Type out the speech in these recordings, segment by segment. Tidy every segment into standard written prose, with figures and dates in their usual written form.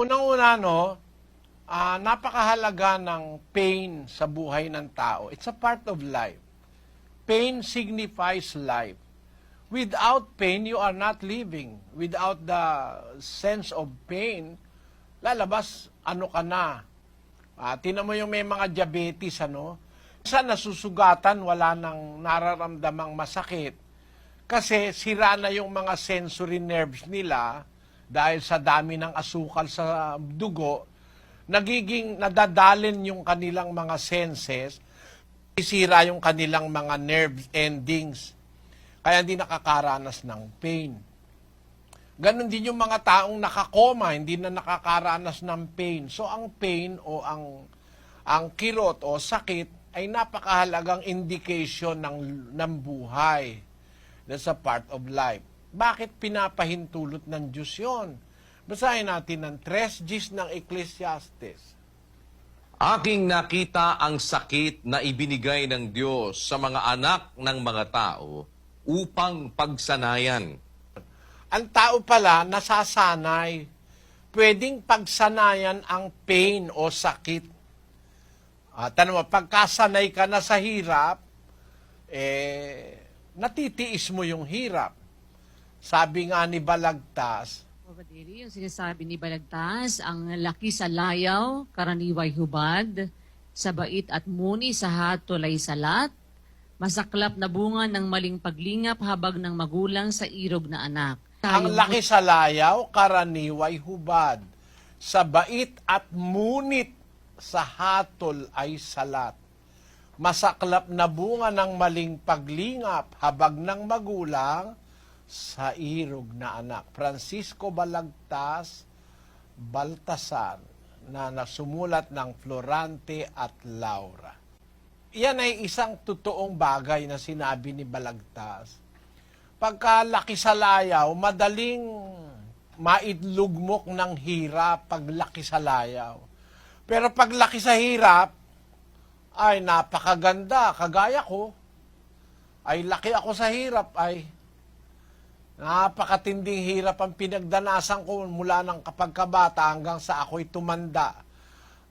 Unang-una, napakahalaga ng pain sa buhay ng tao. It's a part of life. Pain signifies life. Without pain, you are not living. Without the sense of pain, lalabas, ano ka na. Tinan mo yung may mga diabetes, Sa nasusugatan, wala nang nararamdamang masakit. Kasi sira na yung mga sensory nerves nila dahil sa dami ng asukal sa dugo, nagiging nadadalin yung kanilang mga senses, isira yung kanilang mga nerve endings, kaya hindi nakakaranas ng pain. Ganon din yung mga taong nakakoma, hindi na nakakaranas ng pain. So ang pain o ang kirot o sakit ay napakahalagang indication ng buhay. That's a part of life. Bakit pinapahintulot ng Diyos yun? Basahin natin ang 3 Gs ng Ecclesiastes. Aking nakita ang sakit na ibinigay ng Diyos sa mga anak ng mga tao upang pagsanayan. Ang tao pala nasasanay. Pwedeng pagsanayan ang pain o sakit. Tanong mo, pagkasanay ka na sa hirap, natitiis mo yung hirap. Sabi nga ni Balagtas, Kabadiri, yung sinasabi ni Balagtas, ang laki sa layaw, karaniway hubad, sa bait at muni sa hatol ay salat, masaklap na bunga ng maling paglingap habag ng magulang sa irog na anak. ang laki sa layaw, karaniway hubad, sa bait at munit sa hatol ay salat. Masaklap na bunga ng maling paglingap, habag ng magulang, sa irog na anak. Francisco Balagtas Baltasar, na nasumulat ng Florante at Laura. Yan ay isang totoong bagay na sinabi ni Balagtas. Pagkalaki sa layaw, madaling maidlugmok ng hirap paglaki sa layaw. Pero paglaki sa hirap, ay napakaganda, kagaya ko. Ay laki ako sa hirap, ay napakatinding hirap ang pinagdanasan ko mula ng kapagkabata hanggang sa ako'y tumanda.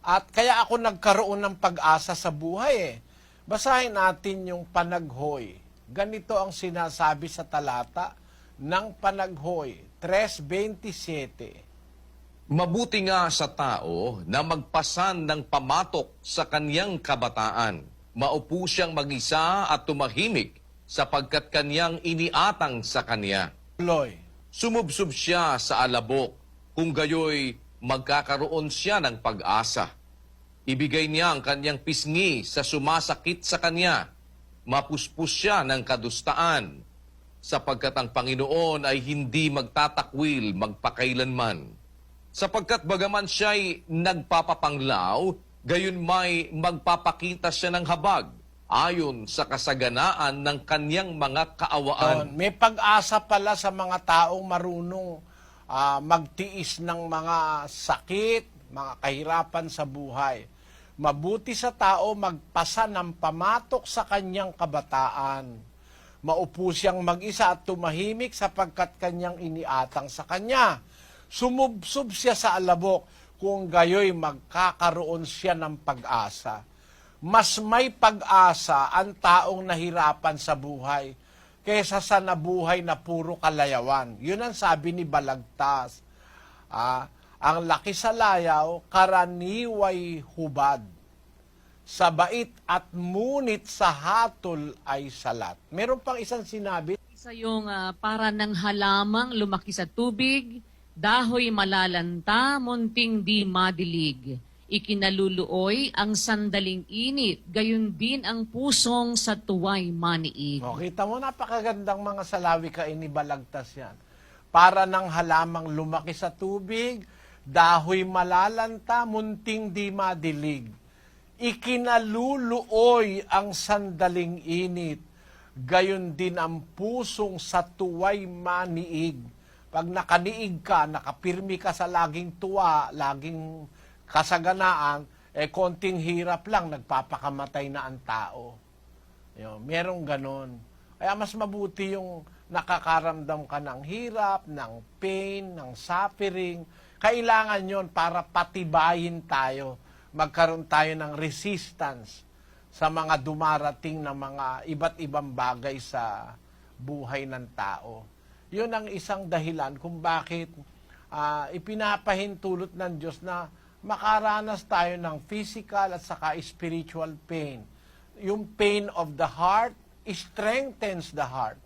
At kaya ako nagkaroon ng pag-asa sa buhay. Basahin natin yung Panaghoy. Ganito ang sinasabi sa talata ng Panaghoy, 3:27. Mabuti nga sa tao na magpasan ng pamatok sa kanyang kabataan. Maupo siyang mag-isa at tumahimik sapagkat kanyang iniatang sa kanya. Loy. Sumubsob siya sa alabok, kung gayoy magkakaroon siya ng pag-asa. Ibigay niya ang kanyang pisngi sa sumasakit sa kanya. Mapuspos siya ng kadustaan, sapagkat ang Panginoon ay hindi magtatakwil magpakailanman. Sapagkat bagaman siya'y nagpapapanglaw, gayon may magpapakita siya ng habag, ayon sa kasaganaan ng kanyang mga kaawaan. May pag-asa pala sa mga taong marunong magtiis ng mga sakit, mga kahirapan sa buhay. Mabuti sa tao magpasa ng pamatok sa kanyang kabataan. Maupo siyang mag-isa at tumahimik sapagkat kanyang iniatang sa kanya. Sumubsob siya sa alabok, kung gayoy magkakaroon siya ng pag-asa. Mas may pag-asa ang taong nahirapan sa buhay kaysa sa nabuhay na puro kalayawan. Yun ang sabi ni Balagtas. Ang laki sa layaw, karaniway hubad. Sa bait at munit sa hatol ay salat. Meron pang isang sinabi. Isa yung para ng halamang lumaki sa tubig, dahoy malalanta, munting di madilig. Ikinaluluoy ang sandaling init, gayon din ang pusong sa tuway maniig. Kita mo, napakagandang mga salawi ka ni Balagtas yan. Para ng halamang lumaki sa tubig, dahoy malalanta, munting di madilig. Ikinaluluoy ang sandaling init, gayon din ang pusong sa tuway maniig. Pag nakaniig ka, nakapirmi ka sa laging tuwa, laging kasaganaan, konting hirap lang, nagpapakamatay na ang tao. Merong ganon. Kaya mas mabuti yung nakakaramdam ka ng hirap, ng pain, ng suffering, Kailangan yon para patibayin tayo, magkaroon tayo ng resistance sa mga dumarating na mga iba't ibang bagay sa buhay ng tao. Yun ang isang dahilan kung bakit ipinapahintulot ng Diyos na makaranas tayo ng physical at saka spiritual pain. Yung pain of the heart strengthens the heart.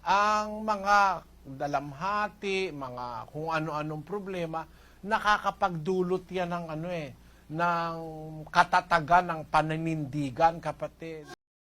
Ang mga dalamhati, mga kung ano-anong problema, nakakapagdulot yan ng ng katatagan ng paninindigan, kapatid.